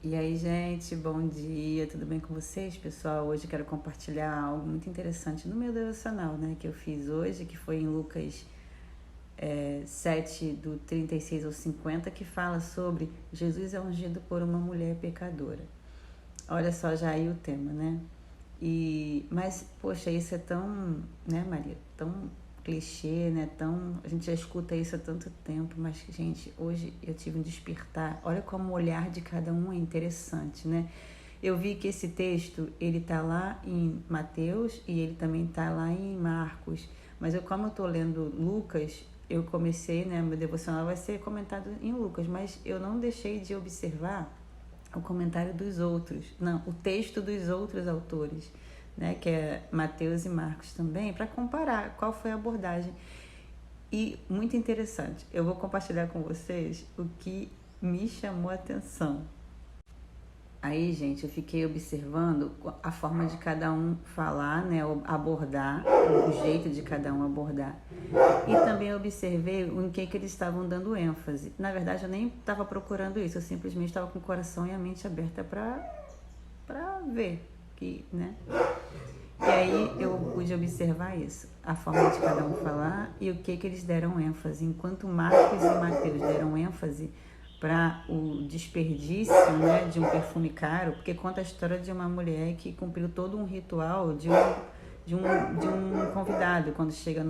E aí, gente, bom dia, tudo bem com vocês, pessoal? Hoje eu quero compartilhar algo muito interessante no meu devocional, né, que eu fiz hoje, que foi em Lucas 7, do 36 ao 50, que fala sobre Jesus é ungido por uma mulher pecadora. Olha só já aí o tema, né? Mas, poxa, isso é tão, né, Maria, tão clichê, né? A gente já escuta isso há tanto tempo, mas, gente, hoje eu tive um despertar. Olha como o olhar de cada um é interessante, né? Eu vi que esse texto, ele tá lá em Mateus e ele também tá lá em Marcos. Mas como eu tô lendo Lucas, eu comecei, né, meu devocional vai ser comentado em Lucas, mas eu não deixei de observar o comentário dos outros, não, o texto dos outros autores, né, que é Mateus e Marcos também, para comparar qual foi a abordagem. E muito interessante, eu vou compartilhar com vocês o que me chamou a atenção. Aí, gente, eu fiquei observando a forma de cada um falar, né, abordar, o jeito de cada um abordar. E também observei em que eles estavam dando ênfase. Na verdade, eu nem estava procurando isso, eu simplesmente estava com o coração e a mente aberta para ver, que, né? E aí eu pude observar isso, a forma de cada um falar e o que eles deram ênfase. Enquanto Marcos e Mateus deram ênfase para o desperdício, né, de um perfume caro, porque conta a história de uma mulher que cumpriu todo um ritual de um convidado quando chega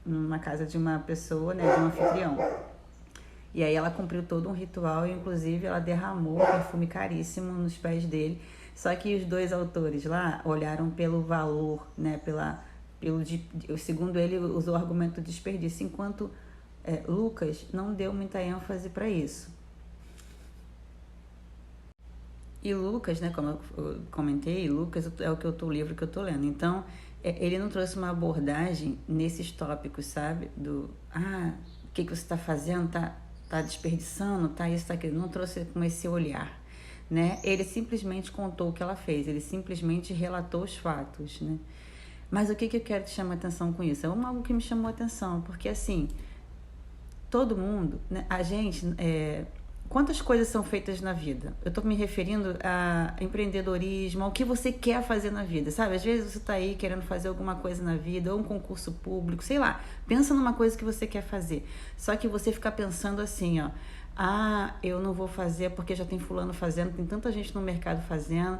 numa casa de uma pessoa, né, de um anfitrião. E aí ela cumpriu todo um ritual e inclusive ela derramou um perfume caríssimo nos pés dele. Só que os dois autores lá olharam pelo valor, né, segundo ele usou o argumento do desperdício, enquanto Lucas não deu muita ênfase para isso. E Lucas, né, como eu comentei, Lucas é o livro que eu tô lendo. Então, ele não trouxe uma abordagem nesses tópicos, sabe? O que você está fazendo? Tá desperdiçando? Tá isso, tá aquilo. Não trouxe com esse olhar, né? Ele simplesmente contou o que ela fez. Ele simplesmente relatou os fatos, né? Mas o que eu quero te chamar a atenção com isso? É algo que me chamou a atenção, porque assim, todo mundo, né, a gente, quantas coisas são feitas na vida? Eu estou me referindo a empreendedorismo, ao que você quer fazer na vida, sabe? Às vezes você está aí querendo fazer alguma coisa na vida, ou um concurso público, sei lá. Pensa numa coisa que você quer fazer. Só que você fica pensando assim, ó. Eu não vou fazer porque já tem fulano fazendo, tem tanta gente no mercado fazendo.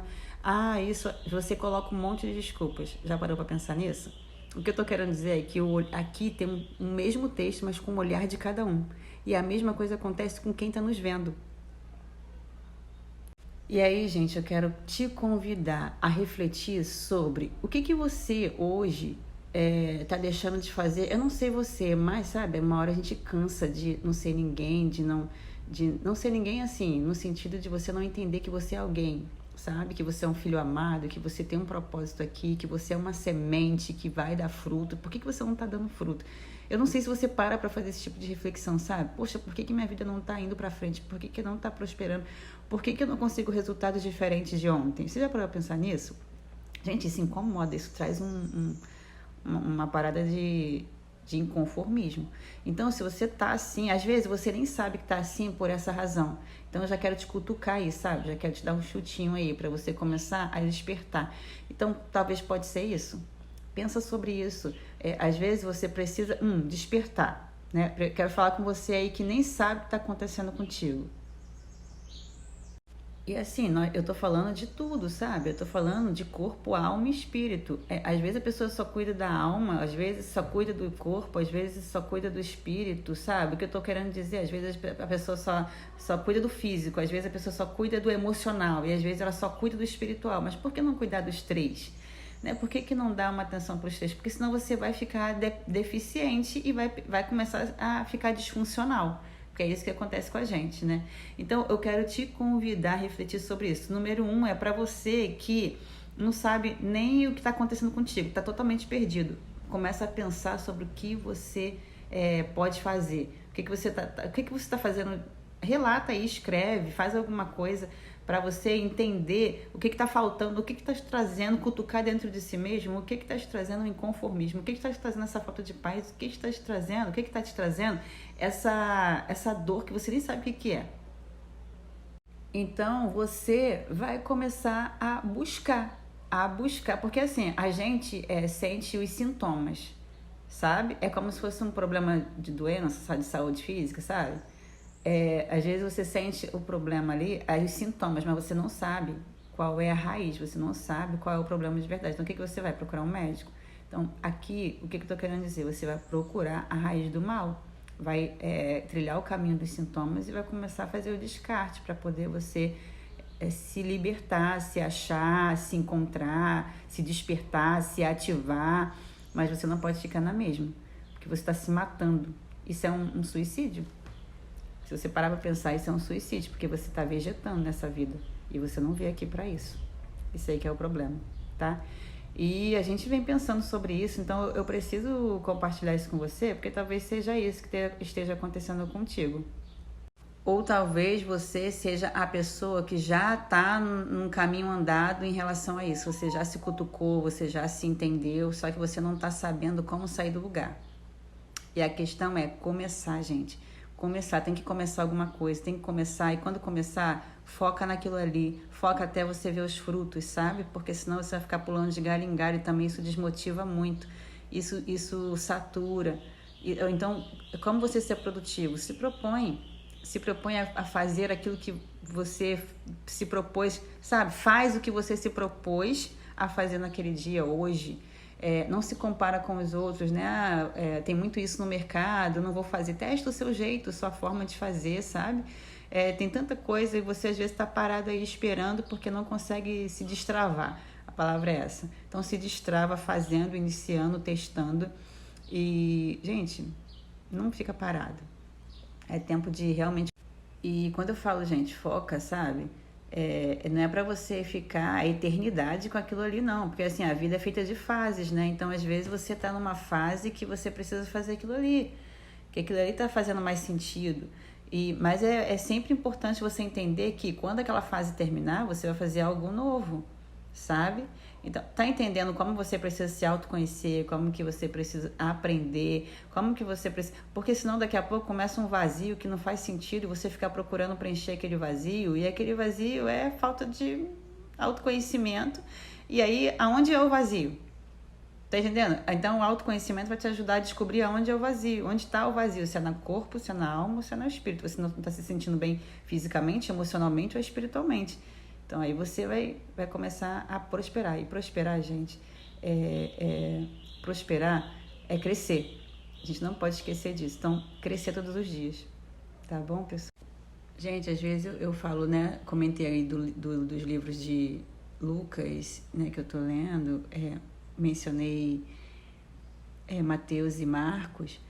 Isso, você coloca um monte de desculpas. Já parou para pensar nisso? O que eu estou querendo dizer é que aqui tem um mesmo texto, mas com o olhar de cada um. E a mesma coisa acontece com quem está nos vendo. E aí, gente, eu quero te convidar a refletir sobre o que você hoje tá deixando de fazer. Eu não sei você, mas sabe, uma hora a gente cansa de não ser ninguém, de não ser ninguém assim, no sentido de você não entender que você é alguém, sabe? Que você é um filho amado, que você tem um propósito aqui, que você é uma semente que vai dar fruto. Por que você não tá dando fruto? Eu não sei se você para fazer esse tipo de reflexão, sabe? Poxa, por que minha vida não tá indo pra frente? Por que não tá prosperando? Por que eu não consigo resultados diferentes de ontem? Você já parou pra pensar nisso? Gente, isso incomoda, isso traz uma parada de inconformismo. Então, se você tá assim, às vezes você nem sabe que tá assim por essa razão. Então, eu já quero te cutucar aí, sabe? Já quero te dar um chutinho aí para você começar a despertar. Então, talvez pode ser isso. Pensa sobre isso. Às vezes você precisa despertar, né? Quero falar com você aí que nem sabe o que está acontecendo contigo. E assim, eu tô falando de tudo, sabe? Eu tô falando de corpo, alma e espírito. Às vezes a pessoa só cuida da alma, às vezes só cuida do corpo, às vezes só cuida do espírito, sabe? O que eu tô querendo dizer? Às vezes a pessoa só cuida do físico, às vezes a pessoa só cuida do emocional e às vezes ela só cuida do espiritual. Mas por que não cuidar dos três? Né? Por que não dá uma atenção para os três? Porque senão você vai ficar deficiente e vai começar a ficar disfuncional. Porque é isso que acontece com a gente, né? Então, eu quero te convidar a refletir sobre isso. Número 1 é para você que não sabe nem o que está acontecendo contigo, está totalmente perdido. Começa a pensar sobre o que você pode fazer. O que você está fazendo? Relata aí, escreve, faz alguma coisa para você entender o que está faltando, o que está te trazendo, cutucar dentro de si mesmo, o que está te trazendo inconformismo, o que está te trazendo essa falta de paz, o que está te trazendo essa dor que você nem sabe o que é. Então você vai começar a buscar, porque assim, a gente sente os sintomas, sabe? É como se fosse um problema de doença, de saúde física, sabe? Às vezes você sente o problema ali, os sintomas, mas você não sabe qual é a raiz, você não sabe qual é o problema de verdade. Então o que você vai procurar? Um médico. Então aqui, o que eu estou querendo dizer? Você vai procurar a raiz do mal, vai trilhar o caminho dos sintomas e vai começar a fazer o descarte para poder você se libertar, se achar, se encontrar, se despertar, se ativar, mas você não pode ficar na mesma, porque você está se matando. Isso é um suicídio. Se você parar para pensar, isso é um suicídio, porque você está vegetando nessa vida e você não veio aqui para isso. Isso aí que é o problema, tá? E a gente vem pensando sobre isso, então eu preciso compartilhar isso com você, porque talvez seja isso que esteja acontecendo contigo. Ou talvez você seja a pessoa que já está num caminho andado em relação a isso. Você já se cutucou, você já se entendeu, só que você não está sabendo como sair do lugar. E a questão é começar, gente. Começar, tem que começar alguma coisa, tem que começar. E quando começar, foca naquilo ali. Foca até você ver os frutos, sabe? Porque senão você vai ficar pulando de galho em galho e também isso desmotiva muito. Isso satura. Então, como você ser produtivo? Se propõe a fazer aquilo que você se propôs, sabe? Faz o que você se propôs a fazer naquele dia, hoje. Não se compara com os outros, né? Tem muito isso no mercado, não vou fazer. Testa o seu jeito, sua forma de fazer, sabe? Tem tanta coisa e você às vezes está parado aí esperando porque não consegue se destravar. A palavra é essa. Então se destrava fazendo, iniciando, testando. E, gente, não fica parado. É tempo de realmente... E quando eu falo, gente, foca, sabe? Não é pra você ficar a eternidade com aquilo ali, não. Porque, assim, a vida é feita de fases, né? Então, às vezes, você tá numa fase que você precisa fazer aquilo ali. Que aquilo ali tá fazendo mais sentido. Mas é sempre importante você entender que quando aquela fase terminar, você vai fazer algo novo, sabe? Então, tá entendendo como você precisa se autoconhecer, como que você precisa aprender, como que você precisa... Porque senão daqui a pouco começa um vazio que não faz sentido e você ficar procurando preencher aquele vazio, e aquele vazio é falta de autoconhecimento. E aí, aonde é o vazio? Tá entendendo? Então o autoconhecimento vai te ajudar a descobrir aonde é o vazio, onde está o vazio, se é no corpo, se é na alma, se é no espírito. Você não está se sentindo bem fisicamente, emocionalmente ou espiritualmente. Então aí você vai começar a prosperar. E prosperar, gente, prosperar é crescer. A gente não pode esquecer disso. Então, crescer todos os dias. Tá bom, pessoal? Gente, às vezes eu falo, né? Comentei aí dos livros de Lucas, né? Que eu tô lendo. Mencionei Mateus e Marcos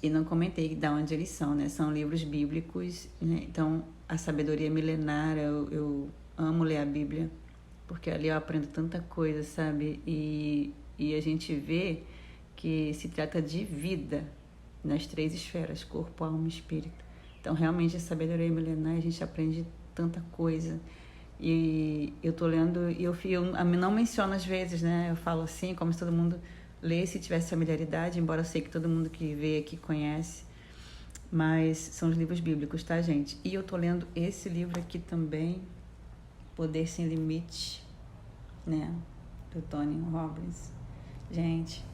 e não comentei de onde eles são, né? São livros bíblicos, né? Então, a sabedoria milenar, eu amo ler a Bíblia, porque ali eu aprendo tanta coisa, sabe? E a gente vê que se trata de vida nas 3 esferas, corpo, alma e espírito. Então, realmente, a sabedoria milenar, a gente aprende tanta coisa. E eu tô lendo, e eu não menciono às vezes, né? Eu falo assim, como se todo mundo lê, se tivesse familiaridade, embora eu sei que todo mundo que vê aqui conhece. Mas são os livros bíblicos, tá, gente? E eu tô lendo esse livro aqui também, Poder Sem Limite, né? Do Tony Robbins. Gente,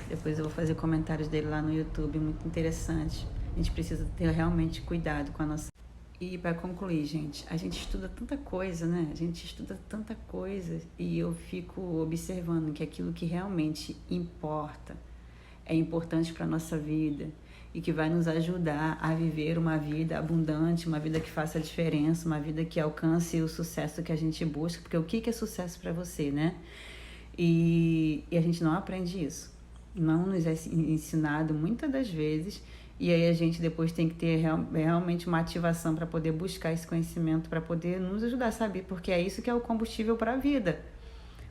depois eu vou fazer comentários dele lá no YouTube, muito interessante. A gente precisa ter realmente cuidado com a nossa... E para concluir, gente, a gente estuda tanta coisa, né? A gente estuda tanta coisa e eu fico observando que aquilo que realmente importa é importante para a nossa vida e que vai nos ajudar a viver uma vida abundante, uma vida que faça diferença, uma vida que alcance o sucesso que a gente busca. Porque o que é sucesso para você, né? E a gente não aprende isso. Não nos é ensinado muitas das vezes. E aí a gente depois tem que ter realmente uma ativação para poder buscar esse conhecimento, para poder nos ajudar, sabe? Porque é isso que é o combustível para a vida.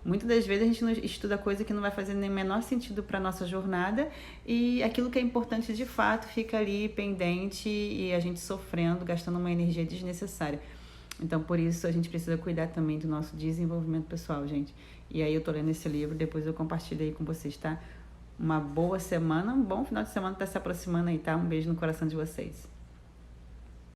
Muitas das vezes a gente não estuda coisa que não vai fazer nem o menor sentido para a nossa jornada e aquilo que é importante de fato fica ali pendente e a gente sofrendo, gastando uma energia desnecessária. Então, por isso, a gente precisa cuidar também do nosso desenvolvimento pessoal, gente. E aí eu tô lendo esse livro, depois eu compartilho aí com vocês, tá? Uma boa semana, um bom final de semana tá se aproximando aí, tá? Um beijo no coração de vocês.